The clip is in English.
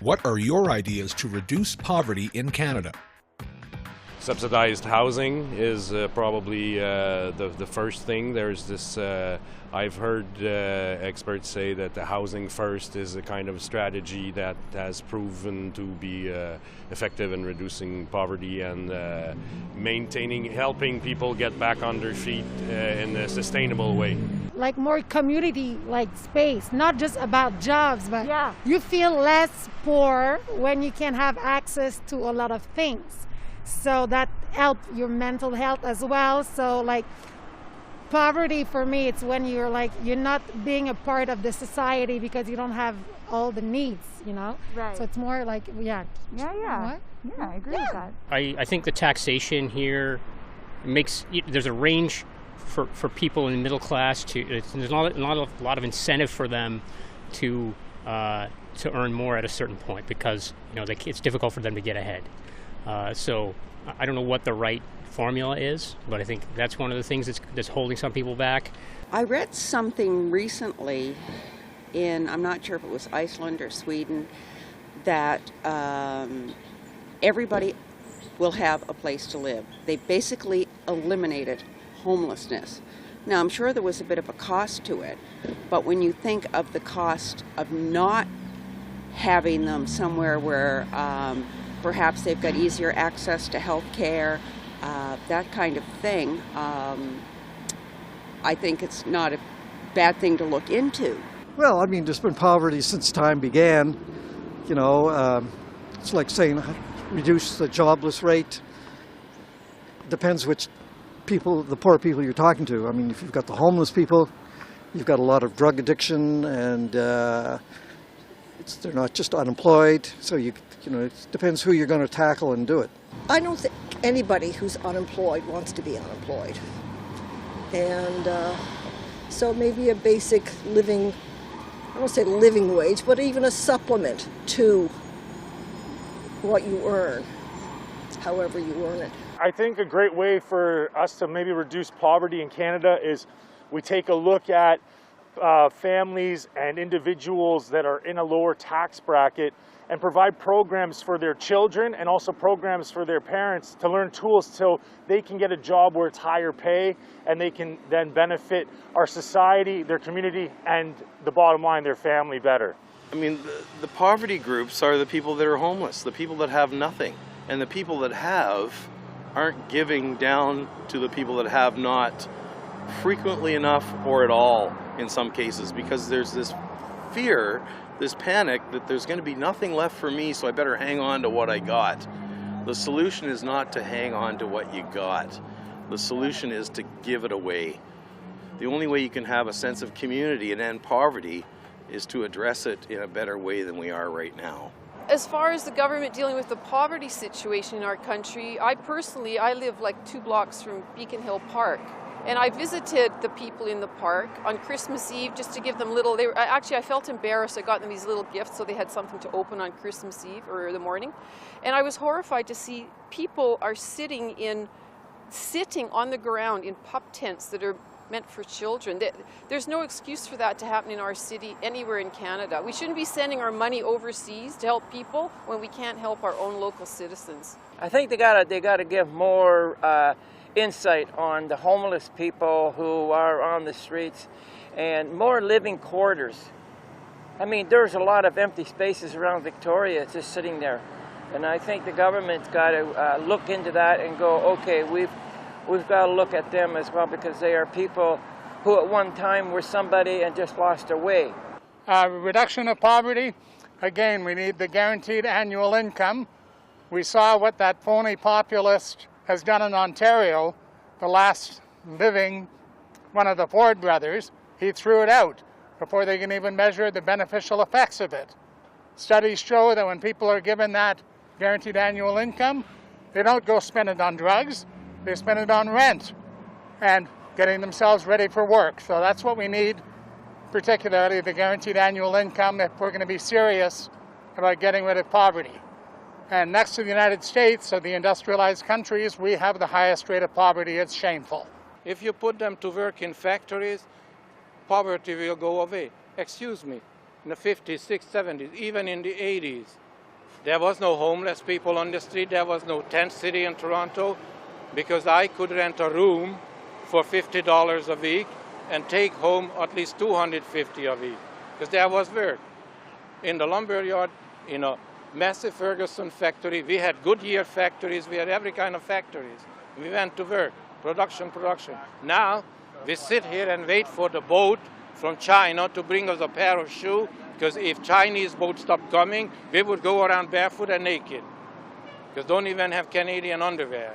What are your ideas to reduce poverty in Canada? Subsidized housing is probably the first thing. There's this, I've heard experts say that the housing first is a kind of strategy that has proven to be effective in reducing poverty and helping people get back on their feet in a sustainable way. Like more community like space, not just about jobs, but you feel less poor when you can have access to a lot of things. So that helps your mental health as well. So like poverty for me, it's when you're not being a part of the society because you don't have all the needs, you know? Right. So it's more like, Yeah, I agree with that. I think the taxation here there's a range for people in the middle class there's not a lot of incentive for them to earn more at a certain point because it's difficult for them to get ahead. So I don't know what the right formula is, but I think that's one of the things that's holding some people back. I read something recently I'm not sure if it was Iceland or Sweden, that everybody will have a place to live. They basically eliminated homelessness. Now, I'm sure there was a bit of a cost to it, but when you think of the cost of not having them somewhere where perhaps they've got easier access to health care, that kind of thing, I think it's not a bad thing to look into. Well, I mean, there's been poverty since time began. It's like saying reduce the jobless rate. Depends which people, the poor people you're talking to. I mean, if you've got the homeless people, you've got a lot of drug addiction, and they're not just unemployed. So it depends who you're going to tackle and do it. I don't think anybody who's unemployed wants to be unemployed, and so maybe a basic living, I won't say living wage, but even a supplement to what you earn, however you earn it. I think a great way for us to maybe reduce poverty in Canada is we take a look at families and individuals that are in a lower tax bracket and provide programs for their children and also programs for their parents to learn tools so they can get a job where it's higher pay and they can then benefit our society, their community, and the bottom line, their family better. I mean, the poverty groups are the people that are homeless, the people that have nothing, and the people that have aren't giving down to the people that have not frequently enough or at all in some cases, because there's this fear, this panic that there's going to be nothing left for me, so I better hang on to what I got. The solution is not to hang on to what you got. The solution is to give it away. The only way you can have a sense of community and end poverty is to address it in a better way than we are right now. As far as the government dealing with the poverty situation in our country, I live like 2 blocks from Beacon Hill Park. And I visited the people in the park on Christmas Eve just to give them I felt embarrassed. I got them these little gifts so they had something to open on Christmas Eve or the morning. And I was horrified to see people are sitting on the ground in pup tents that are meant for children. There's no excuse for that to happen in our city anywhere in Canada. We shouldn't be sending our money overseas to help people when we can't help our own local citizens. I think they gotta give more insight on the homeless people who are on the streets and more living quarters. I mean, there's a lot of empty spaces around Victoria just sitting there. And I think the government's got to look into that and go, okay, we've got to look at them as well, because they are people who at one time were somebody and just lost their way. Reduction of poverty, again, we need the guaranteed annual income. We saw what that phony populist has done in Ontario, the last living one of the Ford brothers. He threw it out before they can even measure the beneficial effects of it. Studies show that when people are given that guaranteed annual income, they don't go spend it on drugs, they spend it on rent and getting themselves ready for work. So that's what we need, particularly the guaranteed annual income, if we're going to be serious about getting rid of poverty. And next to the United States, or the industrialized countries, we have the highest rate of poverty. It's shameful. If you put them to work in factories, poverty will go away. Excuse me, in the 50s, 60s, 70s, even in the 80s, There was no homeless people on the street. There was no tent city in Toronto, because I could rent a room for $50 a week and take home at least $250 a week, because there was work. In the lumber yard, in a massive Ferguson factory, we had Goodyear factories, we had every kind of factories. We went to work, production. Now, we sit here and wait for the boat from China to bring us a pair of shoes, because if Chinese boats stopped coming, we would go around barefoot and naked, because don't even have Canadian underwear.